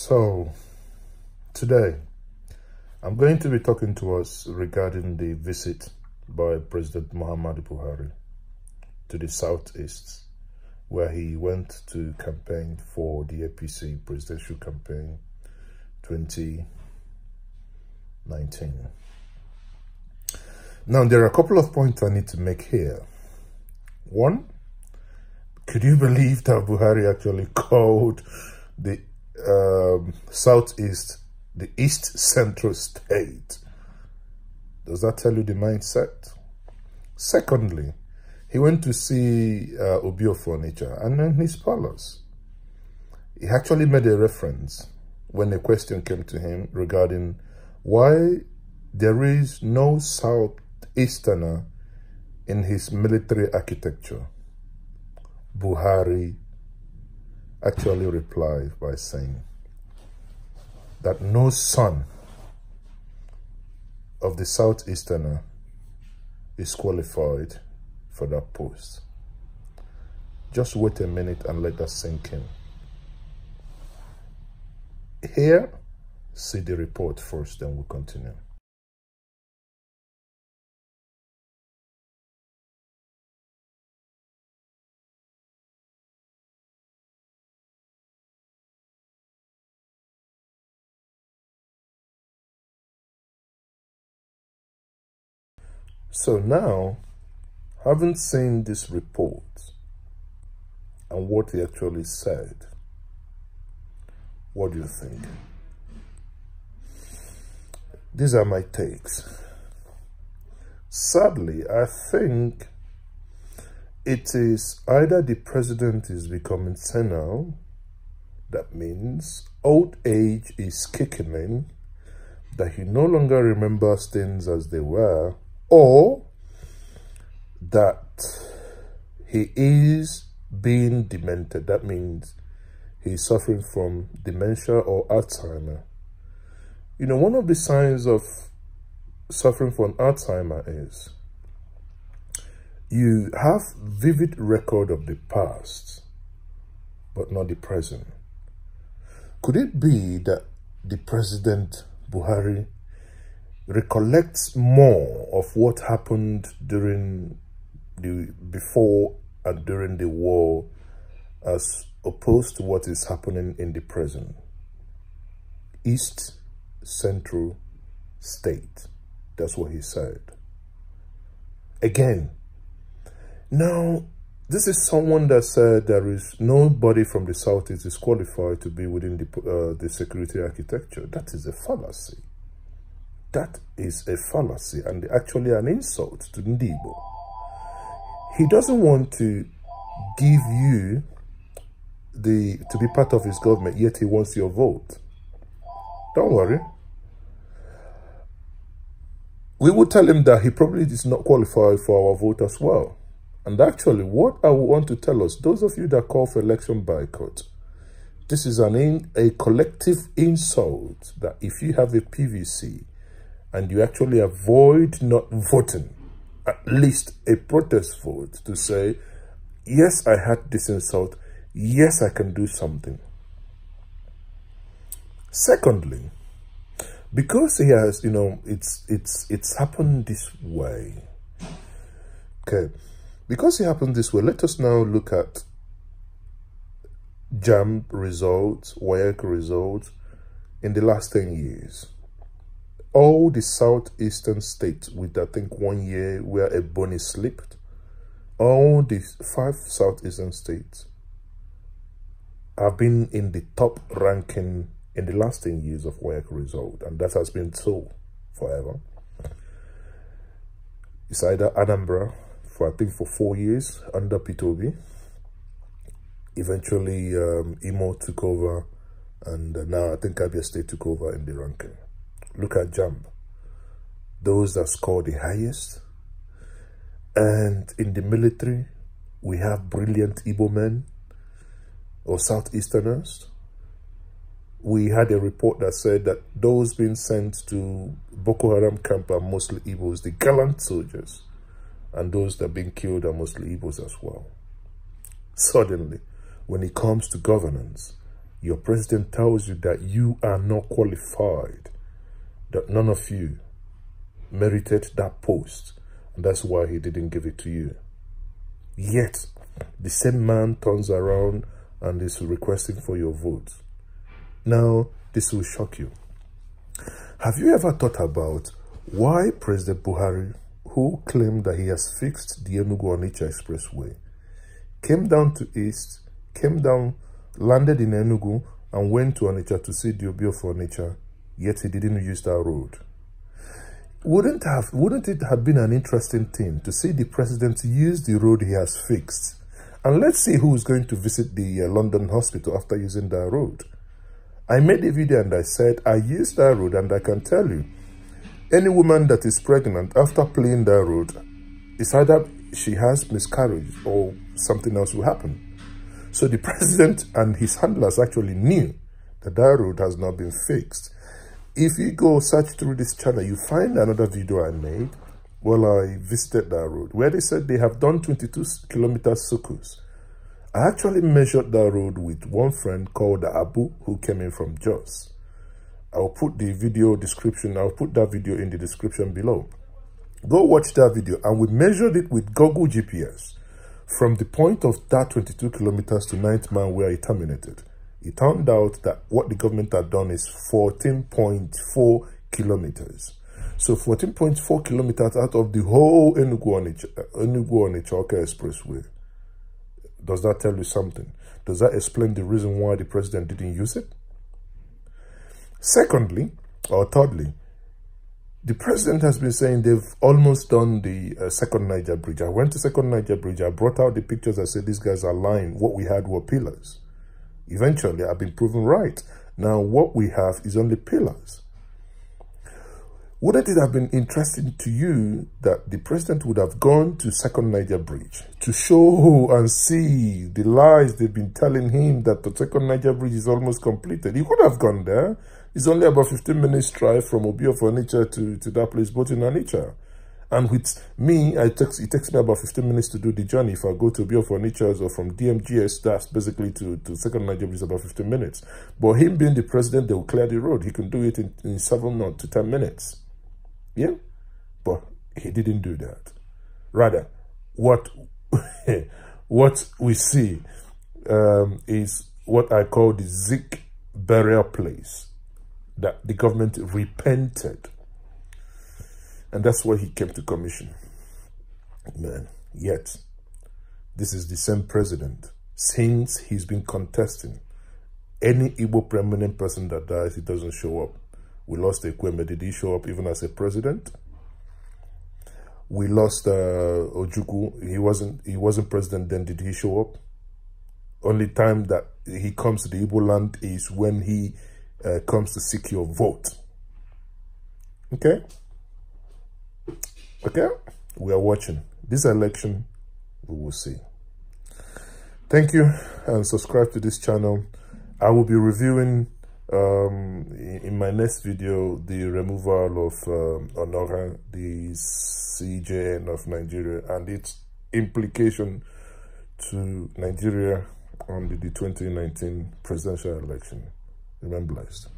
So, today, I'm going to be talking to us regarding the visit by President Muhammadu Buhari to the Southeast, where he went to campaign for the APC presidential campaign 2019. Now, there are a couple of points I need to make here. One, could you believe that Buhari actually called the Southeast the East Central State? Does that tell you the mindset? Secondly, he went to see Obio Furniture and in his palace. He actually made a reference when a question came to him regarding why there is no Southeasterner in his military architecture. Buhari actually replied by saying that no son of the Southeasterner is qualified for that post. Just wait a minute and let that sink in. Here, see the report first, then we'll continue. So now, having seen this report and what he actually said, what do you think? These are my takes. Sadly, I think it is either the president is becoming senile, that means old age is kicking in, that he no longer remembers things as they were, or that he is being demented. That means he's suffering from dementia or Alzheimer. You know, one of the signs of suffering from Alzheimer is you have vivid record of the past, but not the present. Could it be that the President Buhari recollects more of what happened before and during the war as opposed to what is happening in the present? East Central State. That's what he said. Again, now, this is someone that said there is nobody from the Southeast is qualified to be within the security architecture. That is a fallacy. That is a fallacy and actually an insult to Igbo. He doesn't want to give you to be part of his government, yet he wants your vote. Don't worry. We will tell him that he probably is not qualified for our vote as well. And actually, what I want to tell us, those of you that call for election boycott, this is a collective insult that if you have a PVC, and you actually avoid not voting, at least a protest vote to say, yes, I had this insult, yes, I can do something. Secondly, because he has, you know, it's happened this way. Okay, because it happened this way, let us now look at JAMB results, WAEC results in the last 10 years. All the southeastern states with, I think, 1 year where a bonus slipped, all the 5 southeastern states have been in the top ranking in the last 10 years of WAEC result, and that has been so forever. It's either Anambra, I think for 4 years under P2B. Eventually, Imo took over, and now I think Abia State took over in the ranking. Look at JAMB, those that score the highest. And in the military, we have brilliant Igbo men or Southeasterners. We had a report that said that those being sent to Boko Haram camp are mostly Igbos, the gallant soldiers, and those that are being killed are mostly Igbos as well. Suddenly, when it comes to governance, Your president tells you that you are not qualified, that none of you merited that post, and that's why he didn't give it to you. Yet, the same man turns around and is requesting for your vote. Now, this will shock you. Have you ever thought about why President Buhari, who claimed that he has fixed the Enugu-Onitsha Expressway, came down to East, landed in Enugu, and went to Onitsha to see the Obi of Onitsha, yet he didn't use that road? Wouldn't it have been an interesting thing to see the president use the road he has fixed? And let's see who is going to visit the London hospital after using that road. I made a video and I said, I used that road, and I can tell you, any woman that is pregnant after playing that road, it's either she has miscarriage or something else will happen. So the president and his handlers actually knew that that road has not been fixed. If you go search through this channel, you find another video I made while I visited that road, where they said they have done 22 kilometer circles. I actually measured that road with one friend called Abu, who came in from Jos. I'll put the video description, I'll put that video in the description below. Go watch that video, and we measured it with Google GPS from the point of that 22 kilometers to 9th mile where it terminated. It turned out that what the government had done is 14.4 kilometers. So 14.4 kilometers out of the whole Enugu-Onitsha Expressway. Does that tell you something? Does that explain the reason why the president didn't use it? Secondly, or thirdly, the president has been saying they've almost done the second Niger Bridge. I went to second Niger Bridge. I brought out the pictures. I said, these guys are lying. What we had were pillars. Eventually, I've been proven right. Now, what we have is only pillars. Wouldn't it have been interesting to you that the president would have gone to second Niger Bridge to show and see the lies they've been telling him that the second Niger Bridge is almost completed? He could have gone there. It's only about 15 minutes drive from Obi of Onitsha to that place, both in Onitsha. And with me, it takes me about 15 minutes to do the journey. If I go to Obi of Onitsha or from DMGS, that's basically to second Niger Bridge, about 15 minutes. But him being the president, they will clear the road. He can do it in 7 to 10 minutes. Yeah? But he didn't do that. Rather, what we see is what I call the Zik burial place, that the government repented. And that's why he came to commission. Man, yet, this is the same president. Since he's been contesting, any Igbo prominent person that dies, he doesn't show up. We lost Ekweme. Did he show up even as a president? We lost Ojukwu. He wasn't president then. Did he show up? Only time that he comes to the Igbo land is when he comes to seek your vote. Okay? Okay? We are watching. This election, we will see. Thank you, and subscribe to this channel. I will be reviewing in my next video the removal of Honora, the CJN of Nigeria, and its implication to Nigeria on the 2019 presidential election. Remain blessed.